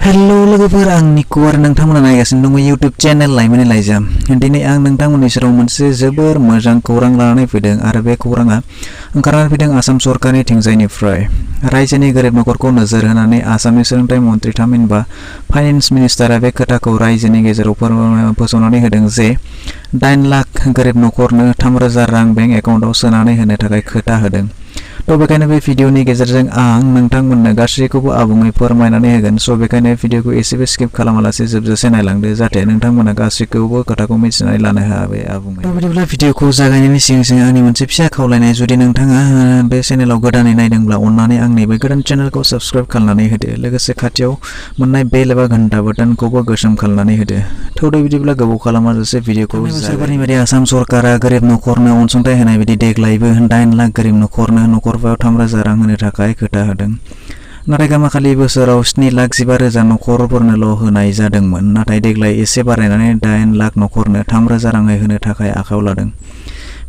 Hello लोगोफोर आंनि खबर नोंथांमोना नायगासिनो दङ YouTube चेनेल लाइमोननि लाइजाम दिनै आं नोंथांमोननि सेराव मोनसे जोबोर मोजां खौरां लानानै फैदों आरो बे खौराङा ओंखारनानै फैदों आसाम सरकारनि थिंजायनिफ्राय रायजोनि गोरिब नखरखौ नोजोर होनानै आसामनि सोलोंथाइ मन्थ्रि थामहिनबा फाइनान्स मिनिस्टारा बे खोथाखौ रायजोनि गेजेराव फोसावनानै होदों जे 9 लाख गोरिब नखरनो 3,000 रां बेंक एकाउन्टआव सोनानै होनो थाखाय खोथा होदों। बेखायनो बे भिडिअनि गेजेरजों आं नोंथांमोननो गासैखौबो आबुङै फोरमायनानै होगोन। बेखायनो भिडिअखौ एसेबो स्किप खालामालासे जोबजासे नायलांदो जाहाथे नोंथांमोना गासैखौबो खोथाखौ मिथिनानै लानो हाबाय आबुङै। बिदिब्ला भिडिअखौ जागायनायनि सिगां आंनि मोनसे फिसा खावलायनाय, जुदि नोंथाङा बे चेनेलाव गोदानै नायदोंब्ला अन्नानै आंनि बे गोदान चेनेलखौ साबस्क्राइब खालामनानै होदो। लोगोसे खाथियाव मोननाय बेल एबा घन्टा बाटनखौबो गोसोम खालामनानै होदो। बिदिब्ला गोबाव खालामाजासे भिडिअखौ जागायनि बायदि आसाम सरकारा गोरिब नखरनो अनसुंथाइ होनाय बायदि देग्लायबो 9 लाख गोरिब नखरनो नखरफोराव 3,000 रां होनो थाखाय खोथा होदों। नाथाय गामाखालि बोसोराव 7,15,000 नखरफोरनोल' होनाय जादोंमोन। नाथाय देग्लाय एसे बारायनानै 8 लाख नखरनो 3,000 राङै होनो थाखाय आखायाव लादों।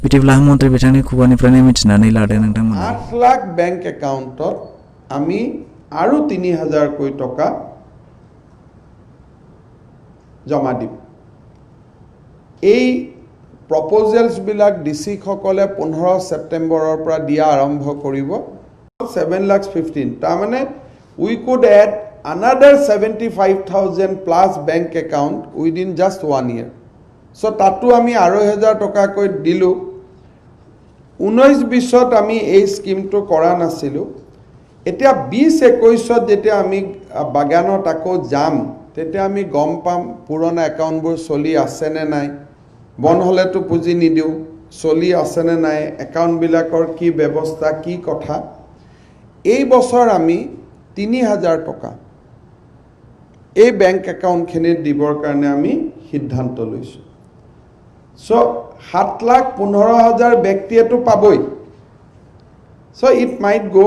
बिदिब्ला मन्त्रि बिथांनि खुगानिफ्रायनो मिथिनानै लादो नोंथांमोना। 8 लाख बेंक एकाउन्टत আমি আৰু 3,000 কোটি টকা জমা দিম। এই প্ৰপ'জেলছ বিলাক ডিসি সকলে 15 সেপ্টেম্বৰৰ পৰা দিয়া আৰম্ভ কৰিব। 7,15,000 তাৰমানে we could add another 75,000 plus bank account within just 1 year. So তাতো আমি 2,000 টকাকৈ দিলো। 19-20ত আমি এই স্কিমটো কৰা নাছিলো। এতিয়া 20-21ত যেতিয়া আমি বাগানত আকৌ যাম তেতিয়া আমি গম পাম পুৰণা একাউণ্টবোৰ চলি আছে নে নাই, বন্ধ হলেতো পুঁজি নিদিও, চলি আছে নে নাই, একাউণ্টবিলাকৰ কি ব্যৱস্থা কি কথা। এই বছৰ আমি 3,000 টকা এই বেংক একাউণ্টখিনিত দিবৰ কাৰণে আমি সিদ্ধান্ত লৈছোঁ। So 7,15,000 ব্যক্তিয়েতো পাবই। So it might go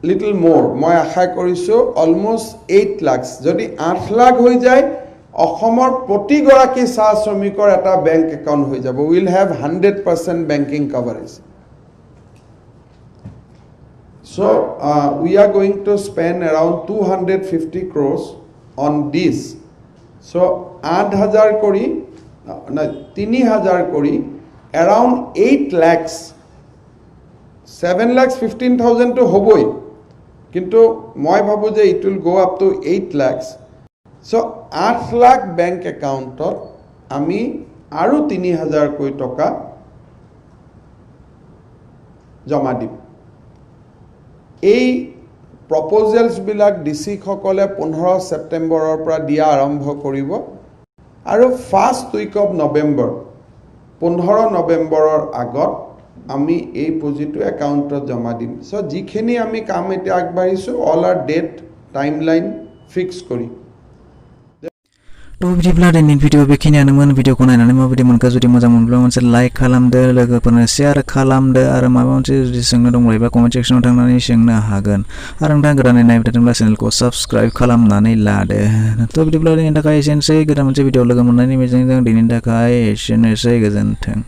little more. মই আশা কৰিছোঁ almost 8 lakhs যদি 8 লাখ হৈ যায় অসমৰ প্ৰতিগৰাকী চাহ শ্ৰমিকৰ এটা বেংক একাউণ্ট হৈ যাব। We will have 100% banking coverage. So we are going to spend around 250 crores on this. So 8,000 kori, 3,000 kori, around 8 lakhs, 7,15,000 to hoboi. Kintu moi bhabu je it will go up to 8 lakhs. So 8 lakh bank account ami aru 3,000 koi toka jama dim. এই প্ৰপ'জেলছ বিলাক DC সকলে 15 সেপ্টেম্বৰৰ পৰা দিয়া আৰম্ভ কৰিব আৰু first week of November 15 নৱেম্বৰৰ আগত আমি এই পুঁজিটো একাউণ্টত জমা দিম। সো যিখিনি আমি কাম এতিয়া আগবাঢ়িছো অল আৰ ডেট টাইমলাইন ফিক্স কৰি। बिदिब्ला दिनैनि भिडिअ बेखिनियानोमोन। भिडिअखौ नायनानै माबायदि मोनखो? जुदि मोजां मोनब्ला मोनसे लाइक खालामदो, लोगोफोरनो शेयार खालामदो आरो माबा मोनसे जुदि सोंनो दंब्ला कमेन्ट सेक्सनाव थांनानै सोंनो हागोन। आरो नोंथाङा गोदानै नायबाय थादोंब्ला चेनेलखौ साबस्क्राइब खालामनानै लादो। बिदिब्ला दिनैनि थाखाय एसेनोसै। गोदान मोनसे भिडिअ लोगो मोननायनि मिजिंजों दिनैनि थाखाय एसेनोसै। गोजोन्थों।